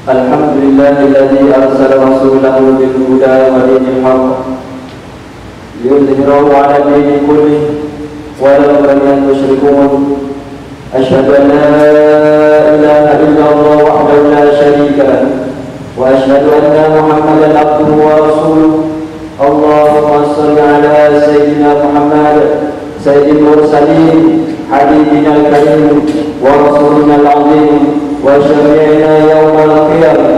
الحمد لله الذي أرسل رسوله بالهدى ودين الحق ليظهره على الدين كله ولو كره المشركون. أشهد أن لا إله إلا الله وحده لا شريك له وأشهد أن محمدا عبده ورسوله. اللهم صل على سيدنا محمد سيد المرسلين حبيبنا الكريم ورسولنا العظيم وشفيعنا يوم القيامة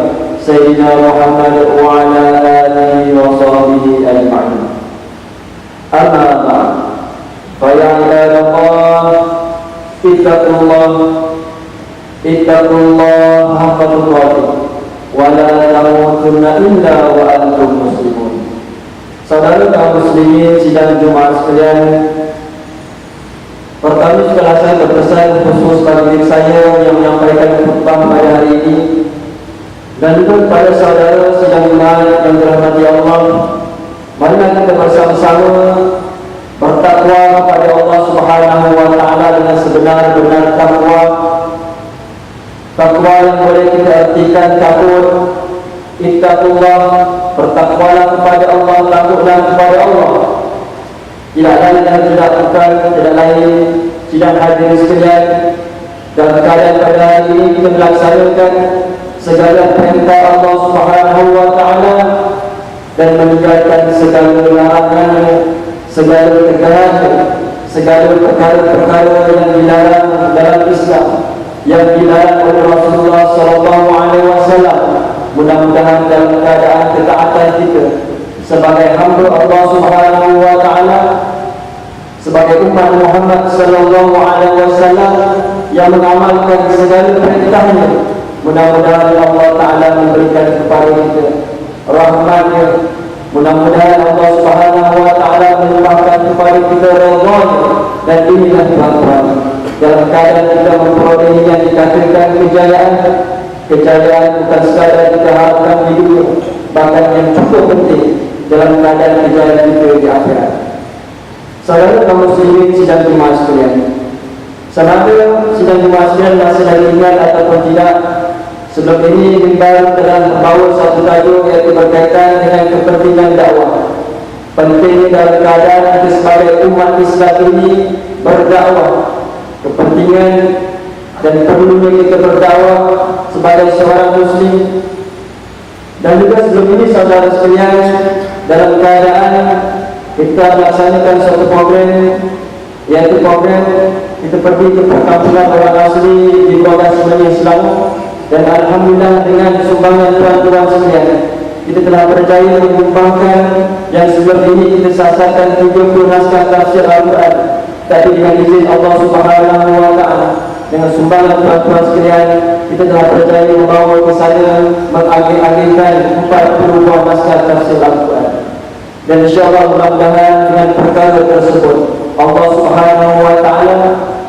سيدنا محمد وعلى آله وصحبه أجمعين. أما بعد فيا عباد الله اتقوا الله حق تقاته ولا تموتن إلا وأنتم مسلمون. Saudara kaum muslimin sidang Jumat sekalian, pertama setelah saya berpesan khusus bagi diri saya yang menyampaikan khutbah pada hari ini, dan juga kepada saudara sidang Jumat yang dirahmati Allah, marilah kita bersama-sama bertakwa kepada Allah Subhanahu wa taala dengan sebenar-benar takwa. Takwa yang boleh kita artikan takut. Ittaqullah, bertakwalah kepada Allah, takutlah kepada Allah. Tidak lain dan tidak bukan, tidak lain, sidang hadirin sekalian, dalam keadaan pada hari ini kita melaksanakan segala perintah Allah Subhanahu wa taala dan meninggalkan segala larangannya, segala kejahatan, segala perkara-perkara yang dilarang dalam Islam, yang dilarang oleh Rasulullah SAW. Mudah-mudahan dalam keadaan ketaatan kita sebagai hamba Allah Subhanahu wa taala, sebagai umat Muhammad sallallahu alaihi wasallam yang mengamalkan segala perintahnya, mudah-mudahan Allah taala memberikan kepada kita rahmat-Nya. Mudah-mudahan Allah Subhanahu wa taala melimpahkan kepada kita ridha-Nya, dan inilah tujuan dalam keadaan kita memperoleh yang dikatakan kejayaan bukan sekadar kita harapkan di dunia, bahkan yang cukup penting dalam keadaan kejayaan kita di akhirat. Saudara kaum muslimin sidang Jumat sekalian, saudara sidang Jumat sekalian masih lagi ingat ataupun tidak, sebelum ini mimbar telah membawa satu tajuk iaitu berkaitan dengan kepentingan dakwah. Penting dalam keadaan kita sebagai umat Islam ini berdakwah, kepentingan dan perlunya kita berdakwah sebagai seorang muslim. Dan juga sebelum ini saudara sekalian, dalam keadaan kita melaksanakan suatu program, yaitu program kita pergi ke perkampungan orang asli di Kuala Semenanjung Selangor, dan alhamdulillah dengan sumbangan tuan-tuan sekalian kita telah berjaya menyumbangkan yang sebelum ini kita sasarkan 70 naskah tafsir Al-Quran. Tapi dengan izin Allah Subhanahu wa taala, dengan sumbangan tuan-tuan sekalian, kita telah berjaya membawa ke sana mengagih-agihkan 40 buah naskah tafsir Al-Quran. Dan insyaAllah mudah-mudahan dengan perkara tersebut Allah Subhanahu wa taala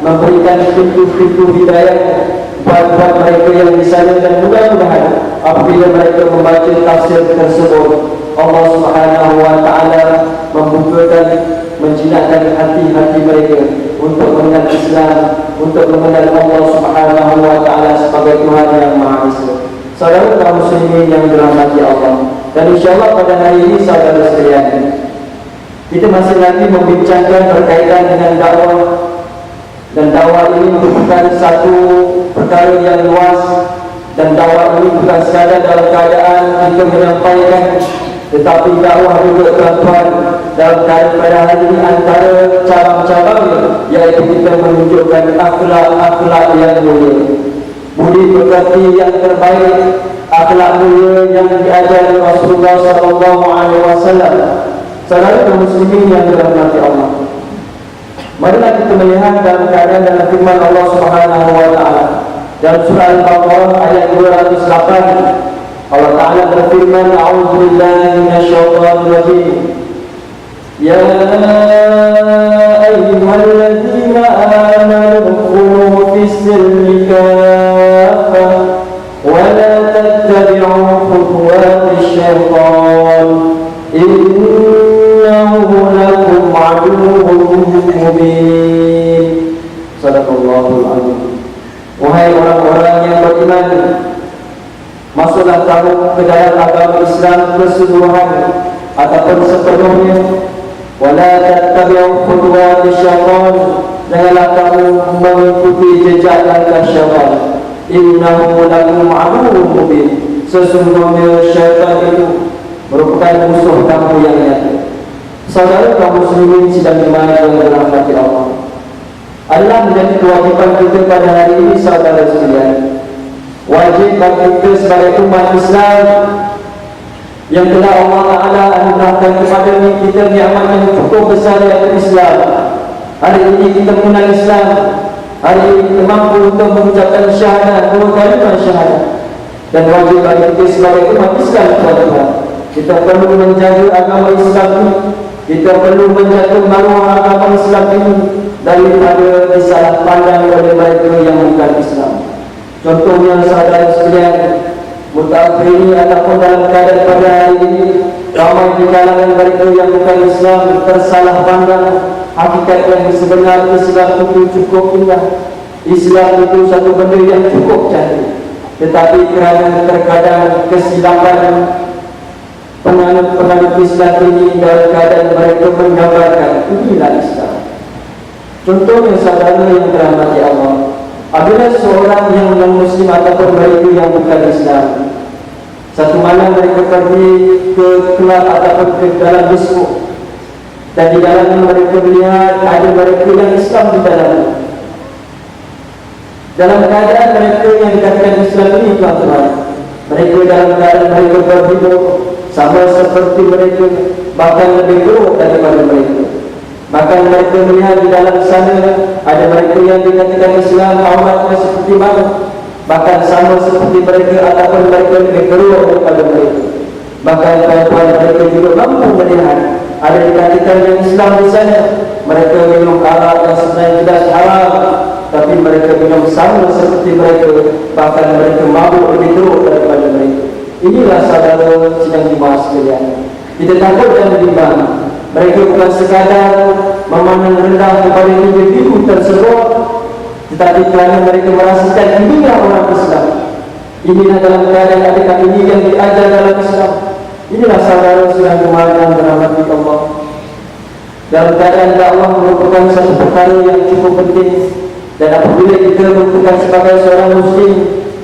memberikan pintu-pintu hidayah buat mereka yang di sana, dan mudah-mudahan apabila mereka membaca tafsir tersebut, Allah Subhanahu wa taala membukakan, menjinakkan hati-hati mereka untuk mengenal Islam, untuk mengenal Allah Subhanahu wa taala sebagai Tuhan yang Maha Esa. Saudara kaum muslimin yang dirahmati Allah, dan insyaAllah pada hari ini saudara sekalian, kita masih lagi membincangkan berkaitan dengan dakwah. Dan dakwah ini merupakan satu perkara yang luas, dan dakwah ini bukan sekadar dalam keadaan kita menyampaikan, tetapi dakwah juga tuan-tuan dalam keadaan pada hari ini antara cabang-cabangnya, iaitu kita menunjukkan akhlak yang mulia, budi pekerti yang terbaik, akhlak mulia yang diajar Rasulullah SAW. Saudara kaum muslimin yang dirahmati Allah, marilah kita melihat dalam keadaan dalam firman Allah Subhanahu wa taala dalam surah Al-Baqarah ayat 208. Allah Ta'ala berfirman, A'udzubillahi minasyaitonir rajim. Ya ayyuhalladzina amanu khulu fis-silmi kaffah wa la tattabi'u khutuwatis syaitan innahu lakum aduwwun mubin. Sadaqallahul azim. Wahai orang-orang yang beriman, masuklah kamu ke dalam agama Islam keseluruhan ataupun sepenuhnya. Wala tattabi'u khutuwati syaitan, janganlah kamu mengikuti jejak langkah syaitan. Innahu lakum aduwwun mubin, sesungguhnya syaitan itu merupakan musuh kamu yang nyata. Saudara kaum muslimin sidang iman yang dirahmati Allah, adalah menjadi kewajiban kita pada hari ini, saudara sekalian. Wajib bagi kita sebagai umat Islam yang telah Allah Ta'ala anugerahkan kepada kita nikmat yang cukup besar yaitu Islam. Hari ini kita mengenal Islam. Hari ini kita mampu untuk mengucapkan syahadat, dua kalimah syahadat. Dan wajib bagi kita sebagai umat Islam, saudara, kita perlu menjaga agama Islam ini. Kita perlu menjaga maruah agama Islam ini daripada disalah pandang oleh mereka yang bukan Islam. Contohnya, saudara sekalian, mutakhir ataupun dalam keadaan pada hari ini, ramai di kalangan mereka yang bukan Islam tersalah pandang hakikat yang sebenarnya. Islam itu cukup indah, Islam itu satu benda yang cukup cantik, tetapi kerana terkadang kesilapan penganut Islam ini dalam keadaan mereka menggambarkan inilah Islam. Contohnya, saudara yang dirahmati Allah, apabila seorang yang non-Muslim ataupun mereka yang bukan Islam, satu malam mereka pergi ke kelab ataupun ke dalam disco, dan di dalamnya mereka melihat ada mereka yang Islam di dalamnya. Dalam keadaan mereka yang dikatakan Islam ini, tuan-tuan, mereka dalam keadaan mereka berhidup sama seperti mereka, bahkan lebih buruk daripada mereka. Bahkan mereka melihat di dalam sana ada mereka yang dikatakan Islam auratnya seperti mana, bahkan sama seperti mereka ataupun mereka lebih buruk daripada mereka. Bahkan tuan-tuan, mereka juga mampu melihat ada dikatakan yang Islam di sana, mereka minum arak yang sebenarnya tidak haram, tapi mereka minum sama seperti mereka, bahkan mereka mabuk lebih buruk daripada mereka. Inilah saudara sidang jemaah sekalian, kita takut dan bimbang. Mereka bukan sekadar memandang rendah kepada individu tersebut, tetapi kerana mereka merasakan inilah orang Islam, inilah dalam keadaan adakah ini yang diajar dalam Islam. Inilah saudara sidang jemaah yang dirahmati Allah, dalam keadaan dakwah merupakan satu perkara yang cukup penting. Dan apabila kita merupakan sebagai seorang Muslim,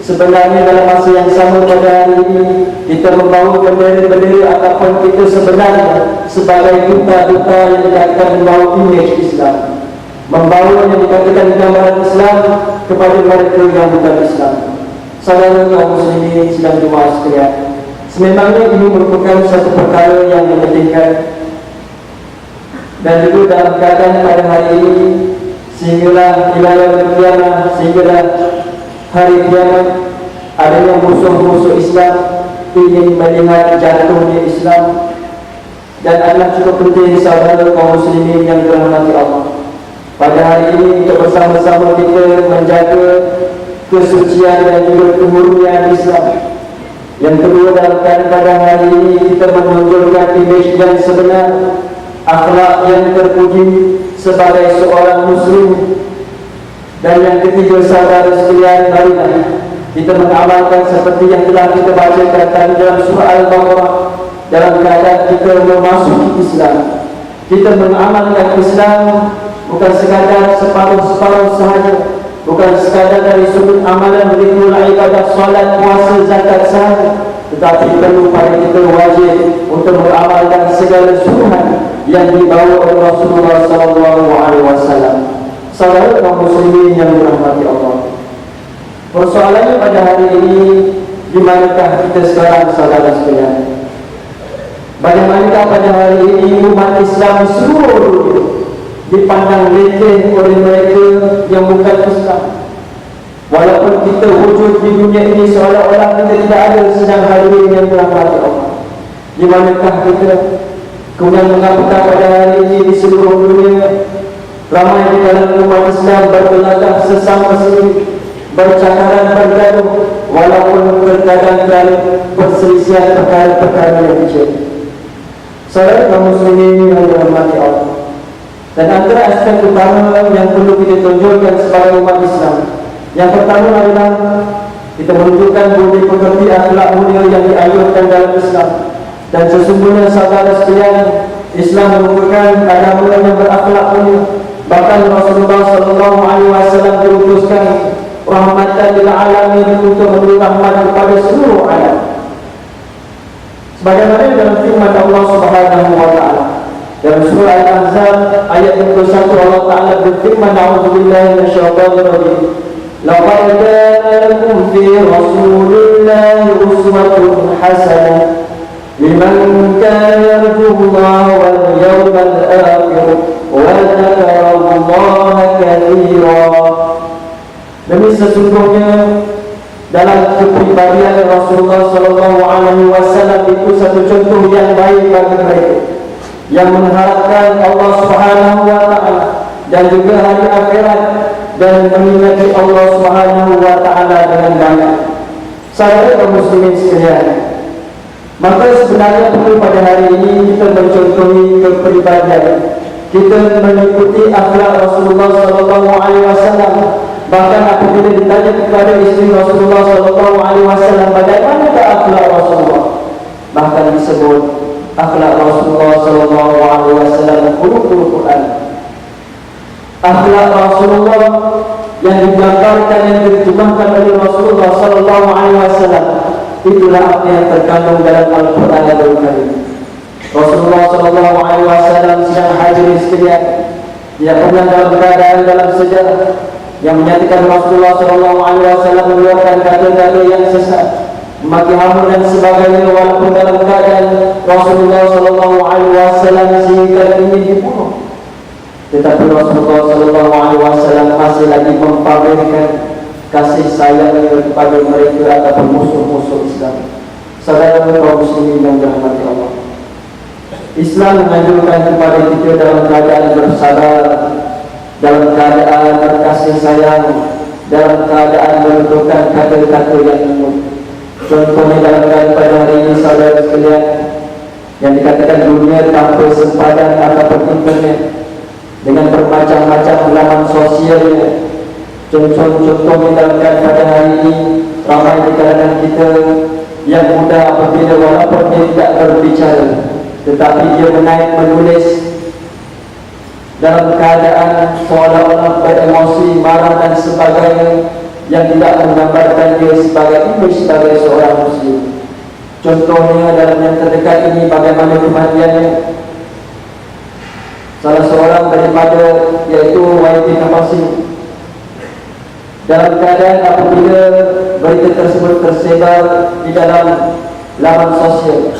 sebenarnya dalam masa yang sama pada hari ini, kita membawa bendera-bendera ataupun kita sebenarnya sebagai duta-duta yang dikatakan membawa imej Islam, membawa yang dikatakan gambaran Islam kepada mereka yang bukan Islam. Saudara kaum muslimin sidang jemaah sekalian, sememangnya ini merupakan satu perkara yang menyedihkan. Dan juga dalam keadaan pada hari ini, sehinggalah ilalah kiamat, sehinggalah hari kiamat, adanya musuh-musuh Islam ingin melihat jatuhnya Islam. Dan adalah cukup penting, saudara kaum muslimin yang dirahmati Allah, pada hari ini untuk bersama-sama kita menjaga kesucian dan juga kemurnian Islam. Yang kedua, dalam keadaan pada hari ini kita menunjukkan imej yang sebenar, akhlak yang terpuji sebagai seorang Muslim. Dan yang ketiga, saudara sekalian, marilah kita mengamalkan seperti yang telah kita bacakan tadi dalam surah Al-Baqarah. Dalam keadaan kita memasuki Islam, kita mengamalkan Islam bukan sekadar separuh-separuh sahaja, bukan sekadar dari sudut amalan rukun ibadah, solat, puasa, zakat sahaja, tetapi perlu pada kita wajib untuk mengamalkan segala sunnah yang dibawa oleh Rasulullah SAW. Saudara kaum muslimin yang dirahmati Allah, persoalannya pada hari ini, di manakah kita sekarang, saudara sekalian? Bagaimanakah pada hari ini umat Islam di seluruh dunia dipandang leceh oleh mereka yang bukan Islam? Walaupun kita wujud di dunia ini seolah-olah kita tidak ada sedang hadirin yang dirahmati Allah. Di manakah kita? Kemudian mengapakah pada hari ini di seluruh dunia ramai di dalam umat Islam berbelakang sesama sendiri, bercakaran bergaduh, walaupun terkadang perselisihan perkara-perkara yang kecil. Saudara kaum muslimin yang dirahmati Allah, dan antara aspek utama yang perlu kita tunjukkan sebagai umat Islam Yang pertama adalah kita menunjukkan budi pekerti akhlak mulia yang dianjurkan dalam Islam. Dan sesungguhnya saudara sekalian, Islam merupakan agama yang berakhlak mulia. Bahkan Rasulullah SAW diutuskan rahmatan lil alamin untuk memberi rahmat kepada seluruh alam. Sebagaimana dalam firman Allah Subhanahu wa taala dalam surah Al-Ahzab ayat 21, Allah Taala berfirman, "A'udzubillahi minasyaitonir rajim. Laqad kana lakum fi Rasulillahi uswatun hasanah liman kana yarjullaha wal yawmal akhir wa dzakarallaha katsira." Demi sesungguhnya dalam kepribadian Rasulullah SAW itu satu contoh yang baik bagi mereka yang mengharapkan Allah Subhanahu wa taala dan juga hari akhirat dan mengingati Allah Subhanahu wa taala dengan banyak. Saudara kaum muslimin sekalian, maka sebenarnya perlu pada hari ini kita mencontohi kepribadian, kita mengikuti akhlak Rasulullah SAW. Bahkan apabila ditanya kepada isteri Rasulullah SAW, bagaimana akhlak Rasulullah, bahkan disebut akhlak Rasulullah SAW khuluqul Quran. Akhlak Rasulullah yang digambarkan, yang diterjemahkan oleh Rasulullah SAW, itulah apa yang terkandung dalam Al-Quran Al-Karim. Rasulullah SAW sedang hadir sekalian, tidak pernah dalam keadaan dalam sejarah yang menyatakan Rasulullah SAW mengeluarkan kata-kata yang sesat, maki hamun dan sebagainya, walaupun dalam keadaan Rasulullah SAW sehingga ingin dibunuh. Tetapi Rasulullah SAW masih lagi mempamerkan kasih sayangnya kepada mereka ataupun musuh-musuh Islam. Saudara kaum muslimin yang dirahmati Allah, Islam menganjurkan kepada kita dalam keadaan bersabar, dalam keadaan berkasih sayang, dalam keadaan menentukan kata-kata yang lembut. Contohnya dalam keadaan pada hari ini saudara sekalian, yang dikatakan dunia tanpa sempadan ataupun internet dengan bermacam-macam laman sosialnya. Contohnya dalam keadaan pada hari ini, ramai di kalangan kita yang muda apabila walaupun dia tidak berbicara, tetapi dia menulis dalam keadaan seolah-olah beremosi, marah dan sebagainya, yang tidak menggambarkan dia sebagai image sebagai seorang muslim. Contohnya dalam yang terdekat ini bagaimana kematiannya salah seorang daripada, yaitu YT Nafasi, dalam keadaan apabila berita tersebut tersebar di dalam laman sosial,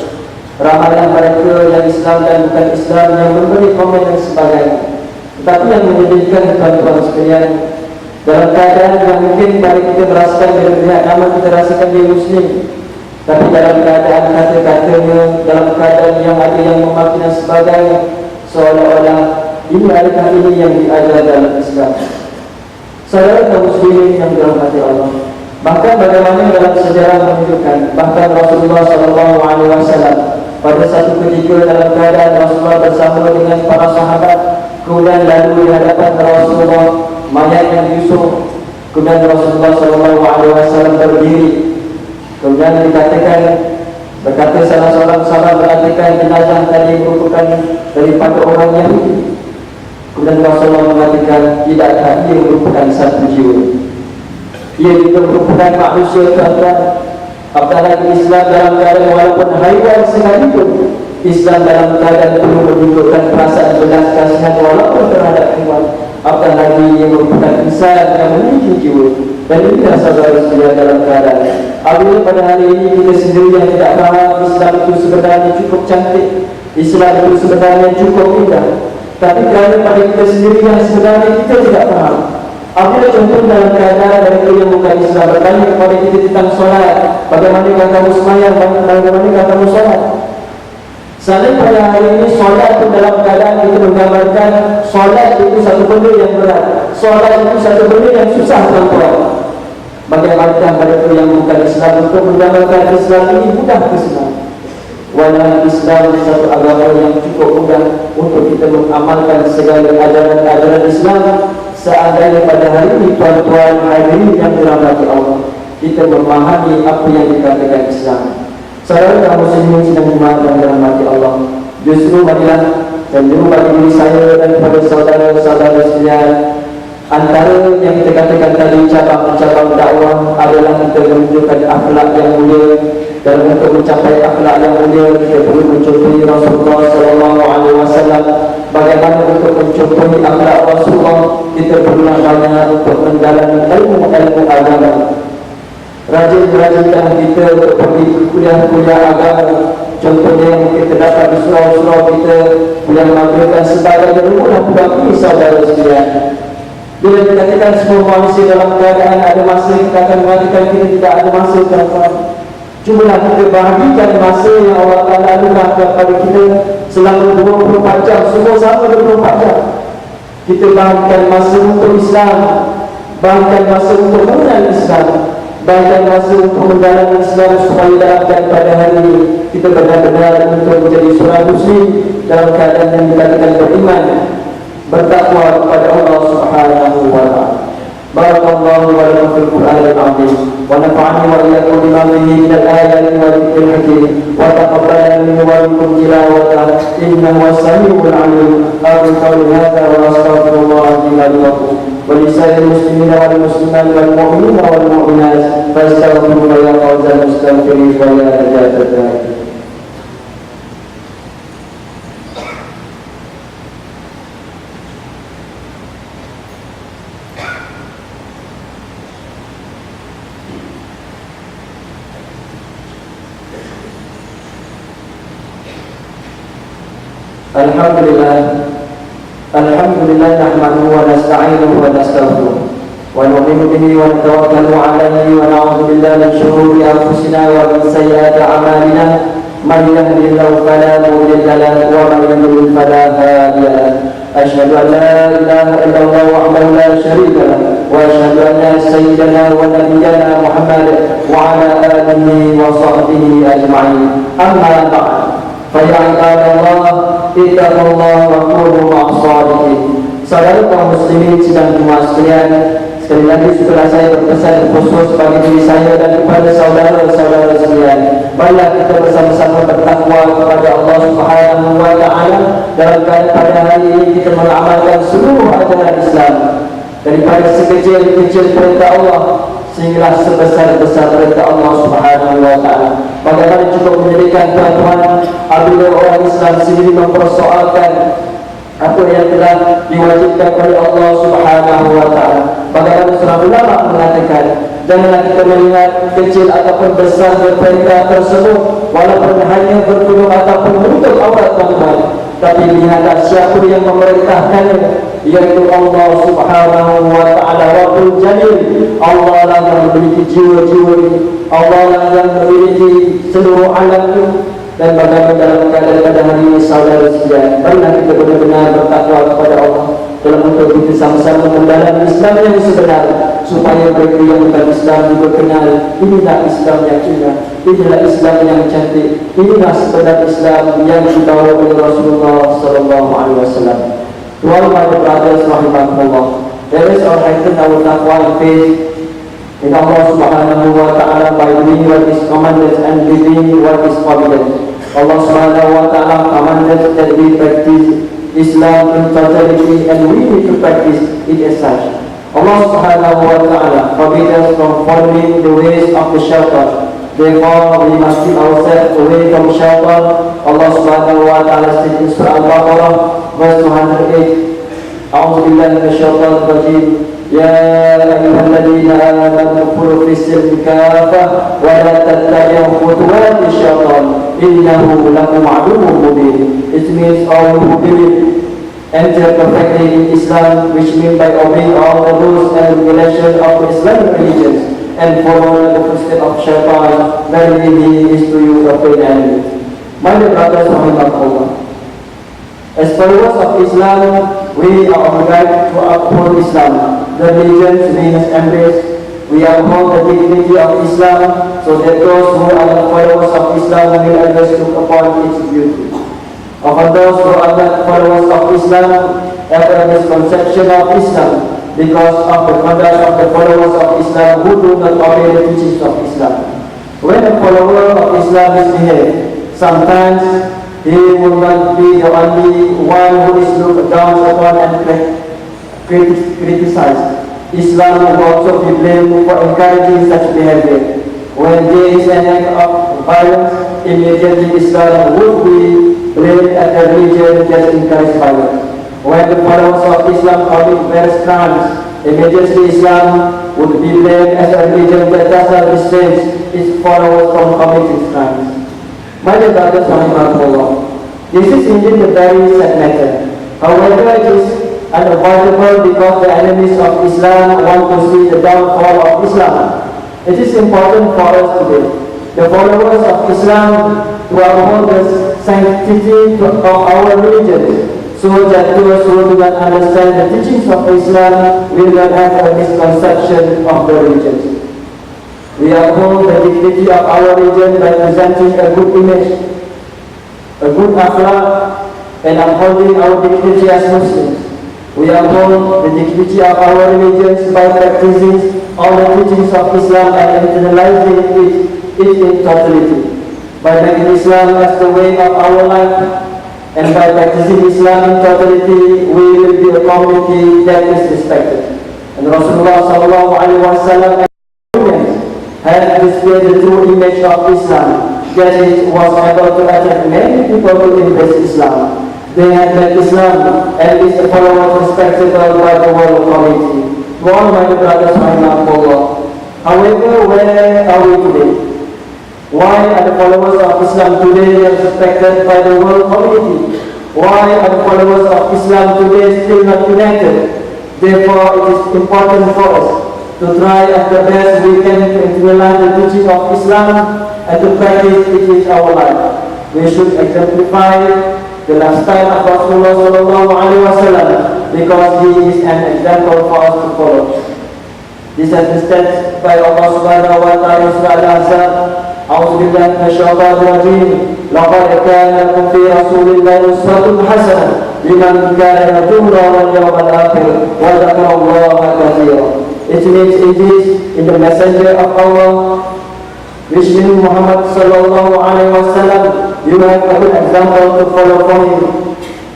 ramailah mereka yang Islam dan bukan Islam yang memberi komen dan sebagainya. Tetapi yang menyedihkan tuan-tuan sekalian, dalam keadaan yang mungkin bagi kita merasakan dari pihak nama kita rasakan dia Muslim, tapi dalam keadaan kata-katanya, dalam keadaan yang ada yang memaki dan sebagainya, seolah-olah ini adakah ini yang diajar dalam Islam. Saudara kaum muslimin yang dirahmati Allah, bahkan bagaimana dalam sejarah menunjukkan, bahkan Rasulullah SAW pada satu ketika dalam keadaan Rasulullah bersama dengan para sahabat, kemudian lalu di hadapan Rasulullah mayat yang diusung, kemudian Rasulullah SAW berdiri, kemudian dikatakan, berkata salah seorang sahabat mengatakan jenazah tadi merupakan daripada orang Yahudi. Kemudian Rasulullah mengatakan, tidakkah ia merupakan satu jiwa, ia juga merupakan manusia tuan-tuan. Apalagi Islam dalam keadaan walaupun haiwan sekalipun, Islam dalam keadaan perlu menunjukkan perasaan belas kasihan walaupun terhadap haiwan. Apalagi ia merupakan insan yang memiliki jiwa. Dan inilah saudara sekalian dalam keadaan apabila pada hari ini kita sendiri yang tidak faham Islam itu sebenarnya cukup cantik, Islam itu sebenarnya cukup indah, tapi kerana pada kita sendiri yang sebenarnya kita tidak faham. Apabila contoh dalam keadaan mereka yang bukan Islam bertanya kepada kita tentang solat, bagaimana kamu sembahyang, bagaimana kamu solat. Selain pada hari ini solat pun dalam keadaan kita menggambarkan solat itu satu benda yang berat, solat itu satu benda yang susah tuan-tuan. Bagaimana mereka yang bukan Islam untuk menggambarkan Islam ini mudah ke Islam. Walau Islam satu agama yang cukup mudah untuk kita mengamalkan segala ajaran-ajaran Islam seandainya pada hari ini tuan-tuan hadirin yang dirahmati Allah, kita memahami apa yang dikatakan Islam. Saudara kaum muslimin sedang jemaat yang dirahmati Allah, justru marilah cenderung bagi diri saya dan kepada saudara-saudara sekalian, antara yang kita katakan tadi cabang-cabang dakwah adalah kita menunjukkan akhlak yang mulia. Dan untuk mencapai akhlak yang mulia, kita perlu mencontohi Rasulullah SAW. Bagaimana untuk mencontohi akhlak Rasulullah, kita perlu banyak untuk mendalami ilmu-ilmu agama. Rajin-rajinkan kita untuk pergi kuliah-kuliah agama. Contohnya yang kita dapat di surau-surau kita, kuliah maghrib dan sebagainya. Mudah-mudahan saudara sekalian, bila dikatakan semua manusia dalam keadaan ada masa, kita akan mengatakan kita tidak ada masa. Cubalah kita bahagikan masa yang Allah Ta'ala anugerahkan kepada kita selama 24 jam, semua sama 24 jam. Kita bahagikan masa untuk Islam, bahagikan masa untuk mengenal Islam, bahagikan masa untuk mendalami Islam, supaya dalam pada hari ini kita benar-benar untuk menjadi seorang muslim dalam keadaan yang dikatakan beriman, bertakwa kepada Allah Subhanahu wa Ta'ala. Barakallahu wa lakum fil Qur'anil azim wa nafa'ani wa iyyakum bima fihi min al-ayati wa dhikril hakim wa taqabbal minni wa minkum tilawatahu innahu was-sami'ul 'alim. Aqulu qawli hadha wa astaghfirullah li wa lakum wa li sa'iril muslimina wal muslimat wal mu'minina wal mu'minat fastaghfiruhu ya fawzal mustaghfirin wa ya najatal da'in. Alhamdulillah nahmaduhu wa nasta'inuhu wa nastaghfiruh wa nu'minu bihi wa natawakkalu 'alaihi wa na'udzu billahi min shururi anfusina wa min sayyiati a'malina man yahdihillahu fala mudilla lahu wa man yudlil fala hadiya lahu. Asyhadu an la ilaha illallah wahdahu la syarika lahu wa asyhadu anna sayyidana wa nabiyyana Muhammadan wa 'ala alihi wa sahbihi ajma'in. Amma ba'd. Fa ya ibadallah ittaqullah wa kunu ma'as-shadiqin. Saudara kaum muslimin sidang jemaah sekalian, sekali lagi setelah saya berpesan khusus bagi diri saya dan kepada saudara-saudara sekalian, marilah kita bersama-sama bertakwa kepada Allah Subhanahu wa Ta'ala dalam keadaan pada hari ini kita mengamalkan seluruh ajaran Islam, daripada sekecil-kecil perintah Allah sehinggalah sebesar-besar perintah Allah Subhanahu wa Ta'ala. Bagaimana cukup menjadikan tuan-tuan apabila orang Islam sendiri mempersoalkan apa yang telah diwajibkan oleh Allah Subhanahu wa Ta'ala. Bagaimana seorang ulama mengatakan, janganlah kita melihat kecil ataupun besar perintah tersebut, walaupun hanya bertudung ataupun menutup aurat tuan-tuan, tapi lihatlah siapa yang memerintahkannya, yaitu Allah Subhanahu wa Ta'ala. Rabbul Jalil, Allah lah yang memiliki jiwa-jiwa ini, Allah lah yang memiliki seluruh alam itu. Dan bagaimana dalam keadaan pada hari ini saudara sekalian, marilah kita benar-benar bertakwa kepada Allah dalam untuk kita sama-sama mendalami Islam yang sebenar, supaya mereka yang bukan Islam juga kenal inilah Islam yang indah, inilah Islam yang cantik, inilah sebenar Islam yang dibawa oleh Rasulullah SAW. Tuan my brothers rahimahullah, there is our heightened our taqwa and faith in Allah Subhanahu wa Ta'ala by doing what is commanded and living what is forbidden. Allah Subhanahu wa Ta'ala commanded that we practice Islam in totality, and we need to practice it as such. Allah Subhanahu wa Ta'ala forbids us from following the ways of the shaitan. Therefore, we must keep ourselves away from shaitan. Allah Subhanahu wa Ta'ala said in Surah Al-Baqarah, verse 208, A'udzu billahi minasyaitonir rajim. Ya ayyuhalladzina amanu khudhu fis-silmi kaffah wa la tattabi'u khutuwati syaitan innahu lakum aduwwun mubin. It means all who believe enter perfectly in Islam, which means by obeying all the rules and regulations of the Islamic religions and follow the footsteps of shaitan, verily he is to you a pain enemy. My dear brothers and sisters, as followers of Islam, we are obliged to uphold Islam. The religion we must embrace. We uphold the dignity of Islam, so that those who are the followers of Islam will always look upon its beauty. Of those who are not followers of Islam have a misconception of Islam. because of the conduct of the followers of Islam who do not obey the teachings of Islam. When a follower of Islam misbehaves, sometimes he will not be the only one who is looked down upon and criticized. Islam will also be blamed for encouraging such behavior. When there is an act of violence, immediately Islam would be blamed as a religion that encourages violence. When the followers of Islam commit various crimes, immediately Islam would be blamed as a religion that does not restrain its followers from committing crimes. My dear brothers and sisters, this is indeed a very sad matter. However, it is unavoidable because the enemies of Islam want to see the downfall of Islam. It is important for us today, the followers of Islam, to uphold the sanctity of our religion, so that those who do not understand the teachings of Islam will not have a misconception of the religion. We uphold the dignity of our religion by presenting a good image, a good akhlaq, and upholding our dignity as Muslims. We uphold the dignity of our religions by practicing all the teachings of Islam and internalizing it in totality, by making Islam as the way of our life, and by practicing Islam in totality, we will be a community that is respected. And Rasulullah sallallahu alaihi wasallam had displayed the true image of Islam, that it was able to attract many people to embrace Islam. They had made Islam and its followers respectable by the world community. To all my brothers, rahimahullah. However, where are we today? Why are the followers of Islam today respected by the world community? Why are the followers of Islam today still not united? Therefore, it is important for us to try as the best we can to internalize the teaching of Islam and to practice it in our life. We should exemplify the lifestyle of Rasulullah sallallahu alaihi wasallam because he is an example for us to follow. This has been said by Allah subhanahu wa ta'ala in Surah Al-Ahzab. أعوذ بالله من الشيطان الرجيم لقد كان لكم في رسول الله أسوة حسنة لمن كان يرجو الله واليوم الآخر وذكر الله كثيرا. It means indeed in the messenger of Allah, which means Muhammad sallallahu alaihi wasallam, you have a good example to follow from him,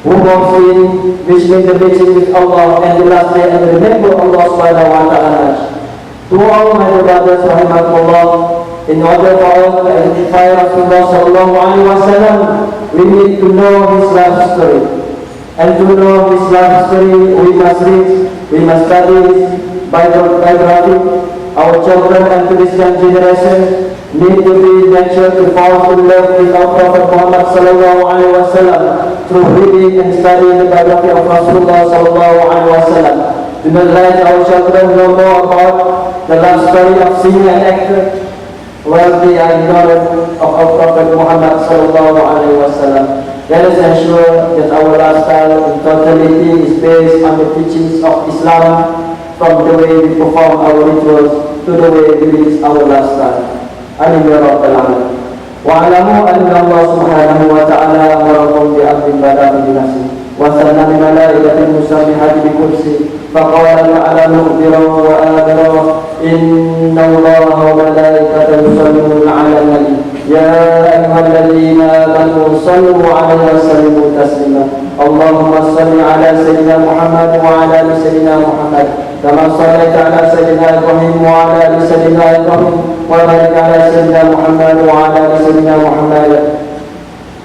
who walks in, which means the meeting with Allah and the last day and remember Allah subhanahu wa ta'ala. To all my brothers, rahimahullah, in order for us to identify Rasulullah sallallahu alaihi wasallam, we need to know his life story. And to know his life story, we must read, we must study his biography. Our children and to this young generation need to be nurtured to fall in love with our Prophet Muhammad sallallahu alaihi wasallam through reading and studying the biography of Rasulullah sallallahu alaihi wasallam. Do not let our children know more about the life story of singer and actor while they are ignorant of our Prophet Muhammad sallallahu alaihi wasallam. Let us ensure that our lifestyle in totality is based on the teachings of Islam, from the way we perform our rituals to the way we live our lifestyle. Amin ya rabbal alamin. Wa'alamu anna Allah subhanahu wa ta'ala amarakum bi'amrin bada'in binafsi wa sanna min malaikatin musammihati bikursi faqala ta'ala mukhbiran wa adhara inna Allah wa malaikatahu yusalluna 'alan nabi ya ayyuhalladzina amanu sallu 'alaihi wa sallimu taslima. Allahumma salli 'ala sayyidina Muhammad wa 'ala ali sayyidina Muhammad كما صليت على سيدنا إبراهيم وعلى آل سيدنا إبراهيم وبارك على سيدنا محمد وعلى آل سيدنا محمد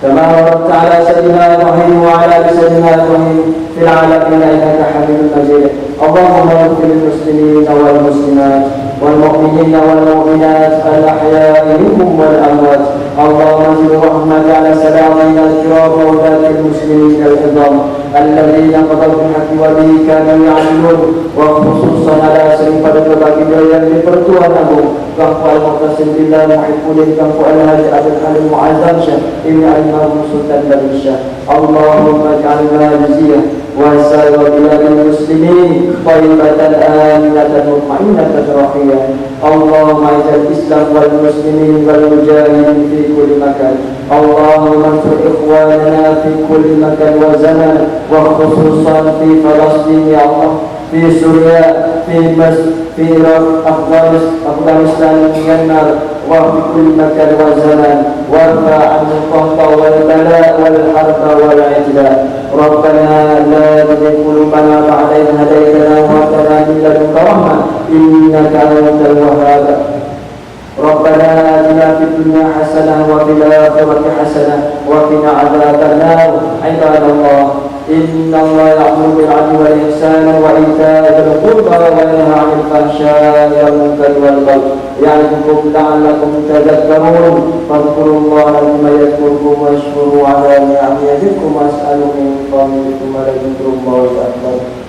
كما باركت على سيدنا إبراهيم وعلى آل سيدنا إبراهيم في العالمين إنك حميد مجيد. اللهم اغفر للمسلمين والمسلمات والمؤمنين والمؤمنات الأحياء منهم والأموات. اللهم انزل رحمتك على سلاطين الكرام وولاة المسلمين العظام الذين قضوا بالحق وبه كانوا يعملون وخصوصا على سيد bagi yang dipertuan Abu Ghaffal Muqtasim Billah Muhyiddin Ghaffal Haji Abdul Halim Mu'azzam Syekh Ibn Al-Imam Sultan Dari Syekh. Allahumma ij'alna jaziyah wa sa'ir biladil muslimin tayyibatan aminatan mutma'innatan rahiyah. Allahumma ij'al Islam wal muslimin wal mujahidin fi kulli makan. Allahumma ansur ikhwanana fi kulli makan wa zaman wa khususan fi Palestin ya Allah. في سوريا، في مصر، في عراق، أفغانستان، ميانمار، وفي كل مكان وزمان، وارفع عن القهط والبلاء والحرب والاعتداء. ربنا لا تزغ قلوبنا بعد إذ هديتنا وهب لنا من لدنك رحمة إنك أنت الوهاب. ربنا آتنا في الدنيا حسنة وفي الآخرة حسنة وقنا عذاب النار. عباد الله، إن الله يأمر بالعدل والإحسان وإيتاء ذي القربى وينهى عن الفحشاء والمنكر والبغي يعظكم لعلكم تذكرون. فاذكروا الله ثم يذكركم واشكروا على نعمه يزدكم واسألوا من فضله ثم لذكر الله أكبر.